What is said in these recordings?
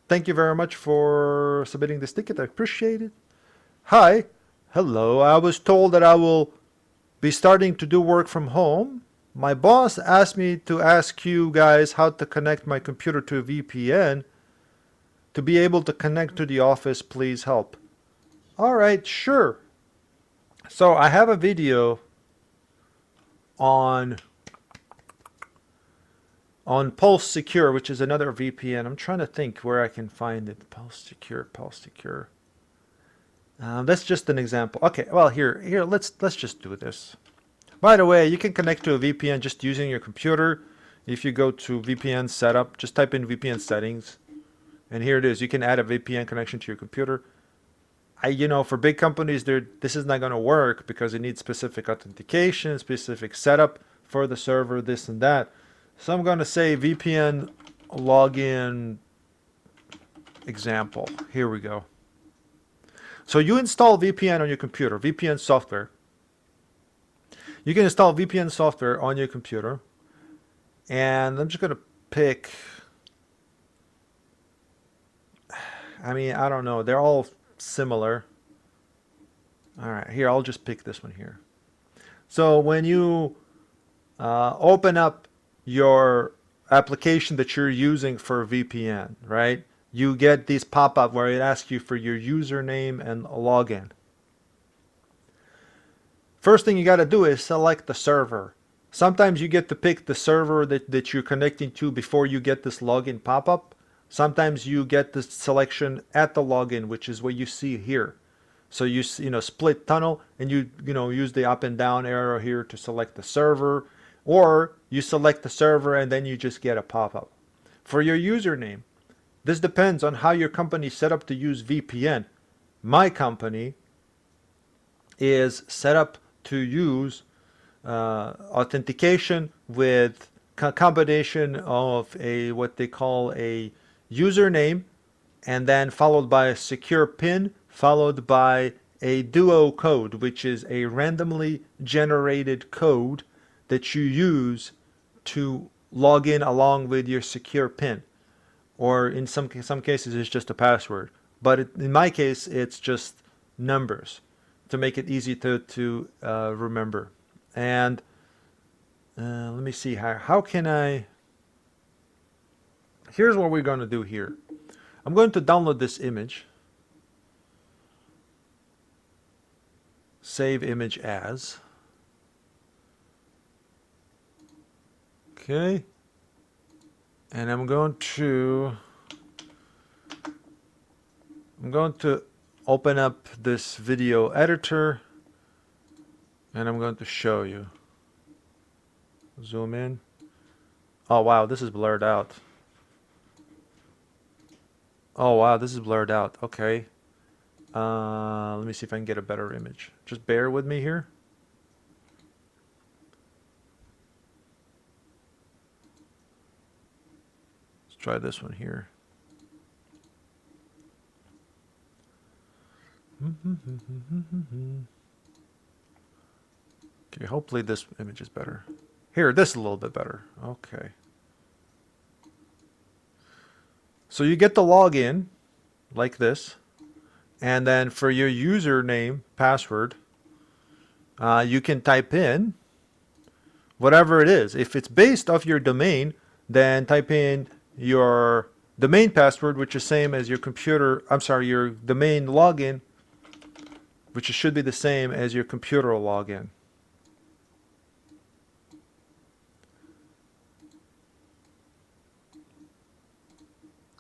Thank you very much for submitting this ticket. I appreciate it. Hi. Hello. I was told that I will be starting to do work from home. My boss asked me to ask you guys how to connect my computer to a VPN. To be able to connect to the office, please help. All right, sure. So I have a video on Pulse Secure, which is another VPN. I'm trying to think where I can find it. Pulse Secure, Pulse Secure. That's just an example. Okay, well here let's just do this. By the way, you can connect to a VPN just using your computer. If you go to VPN Setup, just type in VPN settings, and here it is. You can add a VPN connection to your computer. For big companies, this is not going to work because it needs specific authentication, specific setup for the server, this and that. So I'm going to say VPN login example. Here we go. So you install VPN on your computer, VPN software. You can install VPN software on your computer. And I'm just going to pick, I don't know. They're all similar. All right, here, I'll just pick this one here. So when you open up your application that you're using for VPN, right? You get this pop-up where it asks you for your username and login. First thing you got to do is select the server. Sometimes you get to pick the server that you're connecting to before you get this login pop-up. Sometimes you get the selection at the login, which is what you see here. So you split tunnel, and you use the up and down arrow here to select the server, or you select the server and then you just get a pop-up. For your username, this depends on how your company is set up to use VPN. My company is set up to use authentication with combination of what they call a username, and then followed by a secure PIN, followed by a duo code, which is a randomly generated code that you use to log in along with your secure PIN. Or in some cases, it's just a password. But in my case, it's just numbers to make it easy to remember. And let me see, how can I... Here's what we're going to do here. I'm going to download this image. Save image as. Okay. And I'm going to open up this video editor, and I'm going to show you. Zoom in. Oh wow, this is blurred out. Oh wow, this is blurred out. Okay. Let me see if I can get a better image. Just bear with me here. Let's try this one here. Okay, hopefully this image is better. Here, this is a little bit better. Okay. So you get the login like this, and then for your username, password, you can type in whatever it is. If it's based off your domain, then type in your domain password, which is same as your your domain login, which should be the same as your computer login.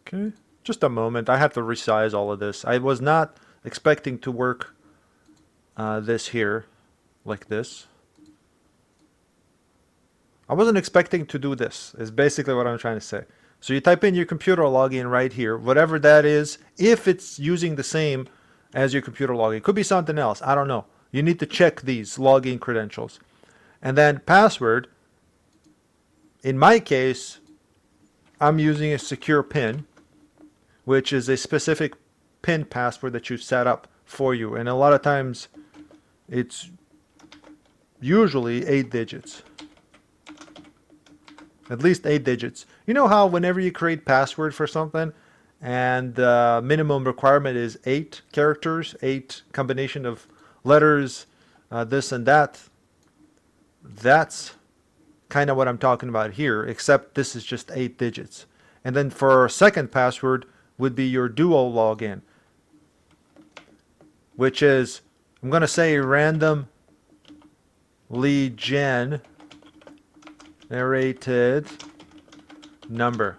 Okay, just a moment. I have to resize all of this. I was not expecting to work this here, like this. I wasn't expecting to do this, is basically what I'm trying to say. So you type in your computer login right here, whatever that is, if it's using the same as your computer login. It could be something else, I don't know. You need to check these login credentials. And then password, in my case, I'm using a secure PIN, which is a specific PIN password that you set up for you. And a lot of times, it's usually 8 digits. At least 8 digits. You know how whenever you create password for something, and the minimum requirement is 8 characters, 8 combination of letters, this and that. That's kind of what I'm talking about here, except this is just 8 digits. And then for our second password would be your duo login, which is, I'm going to say randomly generated number.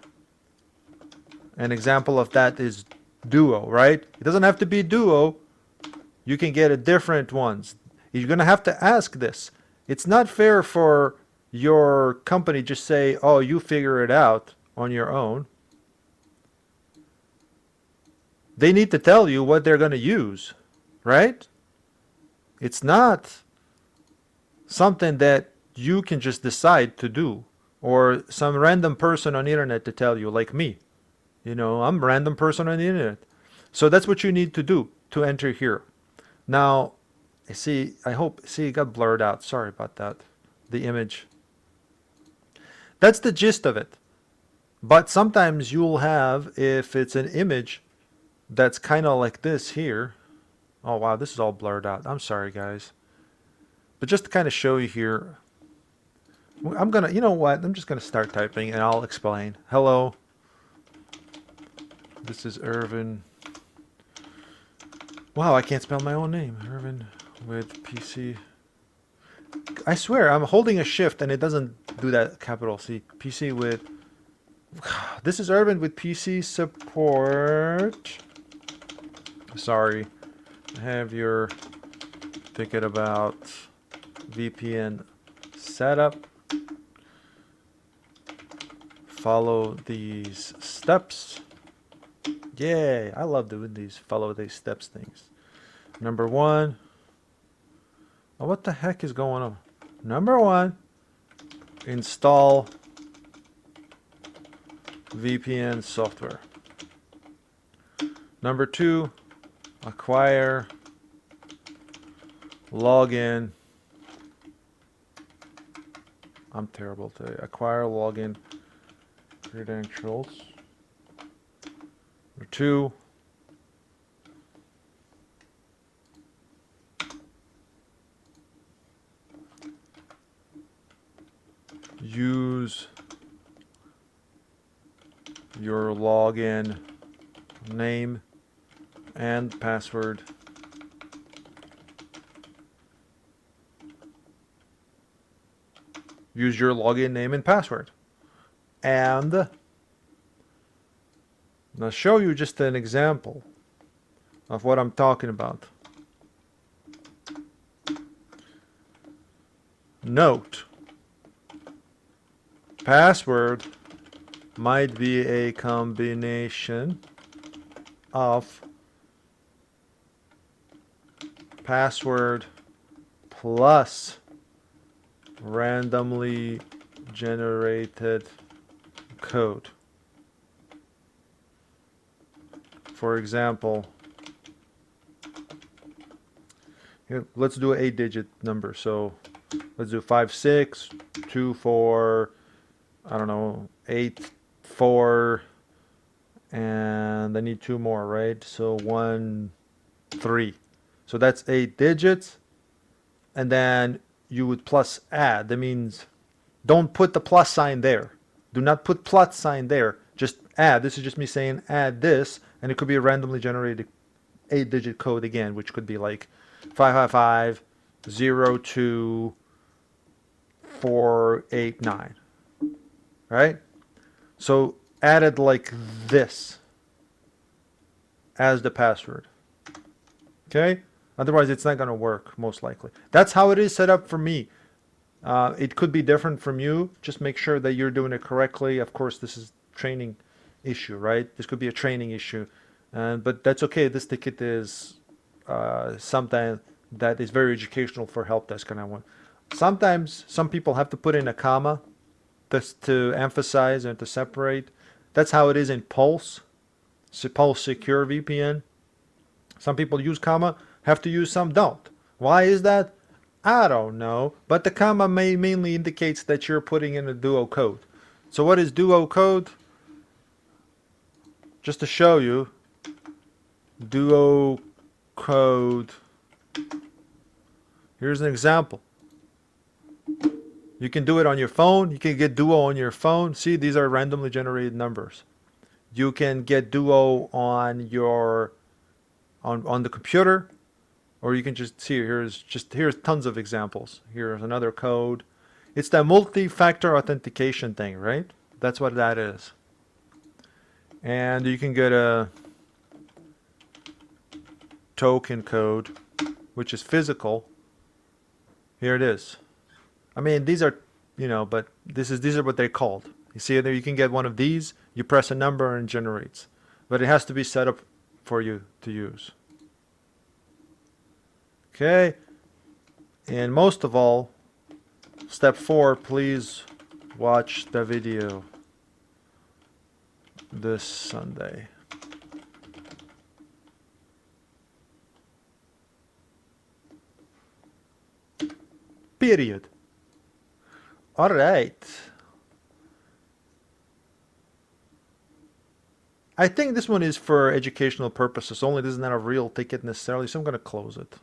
An example of that is duo, right? It doesn't have to be duo. You can get a different ones. You're going to have to ask this. It's not fair for your company just say, oh, you figure it out on your own. They need to tell you what they're going to use, right? It's not something that you can just decide to do, or some random person on the internet to tell you, like me. You know, I'm a random person on the internet. So that's what you need to do to enter here. Now, see, it got blurred out. Sorry about that. The image. That's the gist of it. But sometimes you'll have, if it's an image that's kind of like this here. Oh, wow, this is all blurred out. I'm sorry, guys. But just to kind of show you here, I'm going to, you know what? I'm just going to start typing and I'll explain. Hello. This is Irvin. Wow, I can't spell my own name. Irvin with PC. I swear, I'm holding a shift and it doesn't do that capital C. PC with... This is Irvin with PC support. Sorry. Have your ticket about VPN setup. Follow these steps. Yay, I love doing these follow these steps things. Number 1. Oh, what the heck is going on? Number 1, install VPN software. Number 2, acquire login. I'm terrible today. Acquire login credentials. Number 2, use your login name and password. Use your login name and password. And I'll show you just an example of what I'm talking about. Note, password might be a combination of password plus randomly generated code. For example, here, let's do an 8-digit number. So let's do 5624, I don't know, 84, and I need 2 more, right? So 13. So that's 8 digits, and then you would plus add. That means don't put the plus sign there. Do not put plus sign there. Just add. This is just me saying add this, and it could be a randomly generated 8-digit code again, which could be like 555-02-489, right? So added like this as the password. Okay? Otherwise, it's not going to work, most likely. That's how it is set up for me. It could be different from you. Just make sure that you're doing it correctly. Of course, this is training issue, right? This could be a training issue. But that's okay. This ticket is something that is very educational for help desk kind of one. Sometimes some people have to put in a comma just to emphasize and to separate. That's how it is in Pulse Secure VPN. Some people use comma, have to use, some don't. Why is that? I don't know. But the comma mainly indicates that you're putting in a duo code. So what is duo code? just to show you, Duo code. Here's an example. You can do it on your phone. You can get Duo on your phone. See, these are randomly generated numbers. You can get Duo on your on the computer, or you can just see here's tons of examples. Here's another code. It's that multi-factor authentication thing, right? That's what that is. And you can get a token code, which is physical. Here it is. I mean, these are, but these are what they're called. You see there, you can get one of these. You press a number and it generates, but it has to be set up for you to use. Okay, and most of all, step 4, please watch the video this Sunday. Period. All right. I think this one is for educational purposes only. This is not a real ticket necessarily, so I'm going to close it.